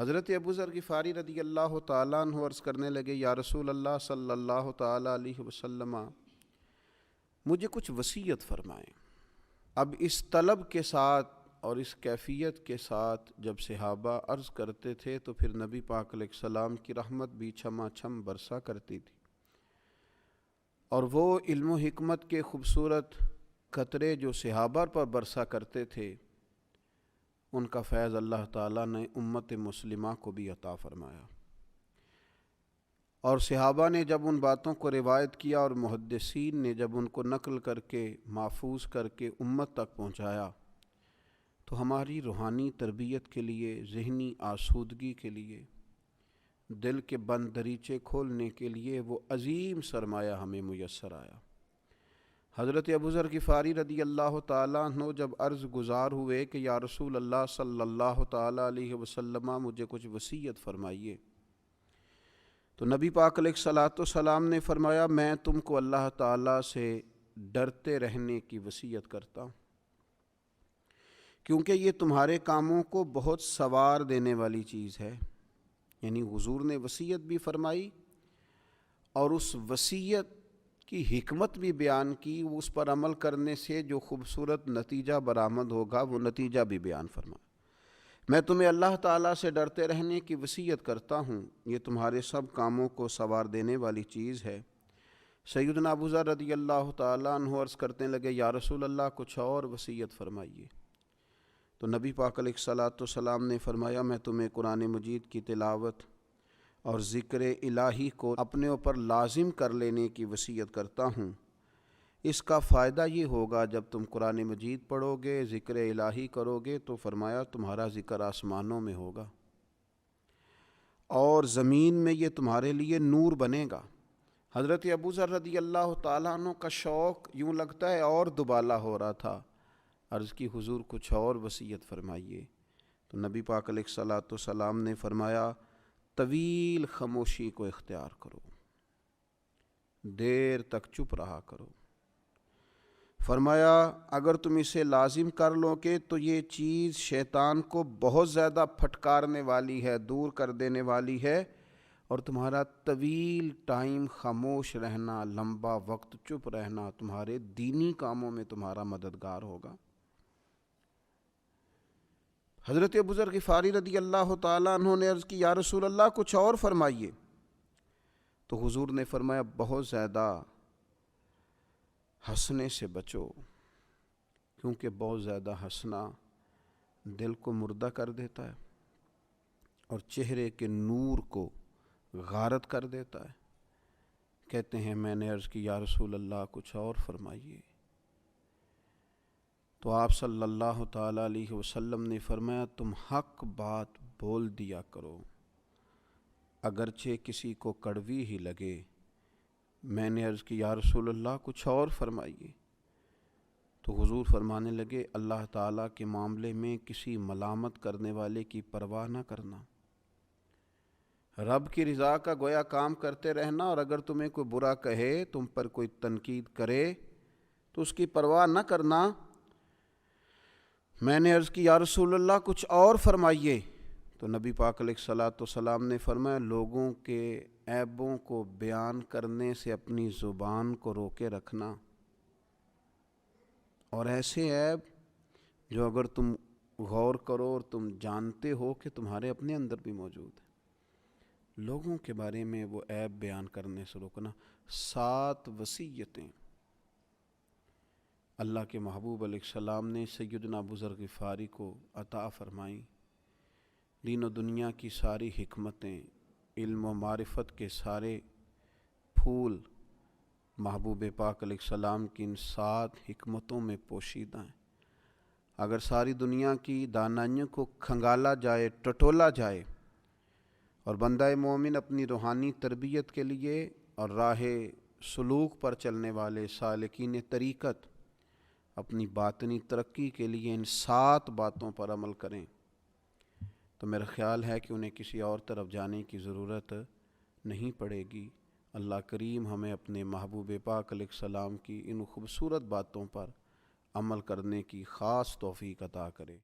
حضرت ابو ذر غفاری رضی اللہ تعالیٰ عنہ عرض کرنے لگے، یا رسول اللہ صلی اللہ تعالیٰ علیہ وسلم، مجھے کچھ وصیت فرمائیں۔ اب اس طلب کے ساتھ اور اس کیفیت کے ساتھ جب صحابہ عرض کرتے تھے تو پھر نبی پاک علیہ السلام کی رحمت بھی چھما چھم برسا کرتی تھی، اور وہ علم و حکمت کے خوبصورت قطرے جو صحابہ پر برسا کرتے تھے، ان کا فیض اللہ تعالیٰ نے امت مسلمہ کو بھی عطا فرمایا۔ اور صحابہ نے جب ان باتوں کو روایت کیا اور محدثین نے جب ان کو نقل کر کے محفوظ کر کے امت تک پہنچایا، تو ہماری روحانی تربیت کے لیے، ذہنی آسودگی کے لیے، دل کے بند دریچے کھولنے کے لیے وہ عظیم سرمایہ ہمیں میسر آیا۔ حضرت ابو ذر غفاری رضی اللہ تعالیٰ عنہ جب عرض گزار ہوئے کہ یا رسول اللہ صلی اللہ تعالیٰ علیہ وسلم، مجھے کچھ وصیت فرمائیے، تو نبی پاک علیہ الصلوۃ والسلام نے فرمایا، میں تم کو اللہ تعالیٰ سے ڈرتے رہنے کی وصیت کرتا ہوں، کیونکہ یہ تمہارے کاموں کو بہت سوار دینے والی چیز ہے۔ یعنی حضور نے وصیت بھی فرمائی اور اس وصیت کی حکمت بھی بیان کی، اس پر عمل کرنے سے جو خوبصورت نتیجہ برآمد ہوگا وہ نتیجہ بھی بیان فرمایا۔ میں تمہیں اللہ تعالیٰ سے ڈرتے رہنے کی وصیت کرتا ہوں، یہ تمہارے سب کاموں کو سوار دینے والی چیز ہے۔ سیدنا ابو ذر رضی اللہ تعالیٰ عنہ عرض کرنے لگے، یا رسول اللہ کچھ اور وصیت فرمائیے۔ تو نبی پاک علیہ الصلوۃ والسلام نے فرمایا، میں تمہیں قرآن مجید کی تلاوت اور ذکر الہی کو اپنے اوپر لازم کر لینے کی وصیت کرتا ہوں۔ اس کا فائدہ یہ ہوگا، جب تم قرآن مجید پڑھو گے، ذکر الہی کرو گے، تو فرمایا تمہارا ذکر آسمانوں میں ہوگا اور زمین میں یہ تمہارے لیے نور بنے گا۔ حضرت ابو ذر رضی اللہ تعالیٰ عنہ کا شوق یوں لگتا ہے اور دوبالا ہو رہا تھا۔ عرض کی، حضور کچھ اور وصیت فرمائیے۔ تو نبی پاک علیہ الصلوۃ والسلام نے فرمایا، طویل خاموشی کو اختیار کرو، دیر تک چپ رہا کرو۔ فرمایا اگر تم اسے لازم کر لو گے تو یہ چیز شیطان کو بہت زیادہ پھٹکارنے والی ہے، دور کر دینے والی ہے، اور تمہارا طویل ٹائم خاموش رہنا، لمبا وقت چپ رہنا تمہارے دینی کاموں میں تمہارا مددگار ہوگا۔ حضرت ابو ذر غفاری رضی اللہ تعالیٰ عنہ نے عرض کی، یا رسول اللہ کچھ اور فرمائیے۔ تو حضور نے فرمایا، بہت زیادہ ہنسنے سے بچو، کیونکہ بہت زیادہ ہنسنا دل کو مردہ کر دیتا ہے اور چہرے کے نور کو غارت کر دیتا ہے۔ کہتے ہیں میں نے عرض کی، یا رسول اللہ کچھ اور فرمائیے۔ تو آپ صلی اللہ تعالیٰ علیہ وسلم نے فرمایا، تم حق بات بول دیا کرو، اگرچہ کسی کو کڑوی ہی لگے۔ میں نے عرض کی، یا رسول اللہ کچھ اور فرمائیے۔ تو حضور فرمانے لگے، اللہ تعالیٰ کے معاملے میں کسی ملامت کرنے والے کی پرواہ نہ کرنا، رب کی رضا کا گویا کام کرتے رہنا، اور اگر تمہیں کوئی برا کہے، تم پر کوئی تنقید کرے تو اس کی پرواہ نہ کرنا۔ میں نے عرض کی، یا رسول اللہ کچھ اور فرمائیے۔ تو نبی پاک علیہ الصلوۃ والسلام نے فرمایا، لوگوں کے عیبوں کو بیان کرنے سے اپنی زبان کو روکے رکھنا، اور ایسے عیب جو اگر تم غور کرو اور تم جانتے ہو کہ تمہارے اپنے اندر بھی موجود ہے، لوگوں کے بارے میں وہ عیب بیان کرنے سے روکنا۔ 7 وصیتیں اللہ کے محبوب علیہ السلام نے سیدنا ابو ذر غفاری کو عطا فرمائیں۔ دین و دنیا کی ساری حکمتیں، علم و معرفت کے سارے پھول محبوب پاک علیہ السلام کی ان 7 حکمتوں میں پوشیدہ ہیں۔ اگر ساری دنیا کی دانائیوں کو کھنگالا جائے، ٹٹولا جائے، اور بندہ مومن اپنی روحانی تربیت کے لیے اور راہ سلوک پر چلنے والے سالکین طریقت اپنی باطنی ترقی کے لیے ان 7 باتوں پر عمل کریں، تو میرا خیال ہے کہ انہیں کسی اور طرف جانے کی ضرورت نہیں پڑے گی۔ اللہ کریم ہمیں اپنے محبوب پاک علیہ السلام کی ان خوبصورت باتوں پر عمل کرنے کی خاص توفیق عطا کرے۔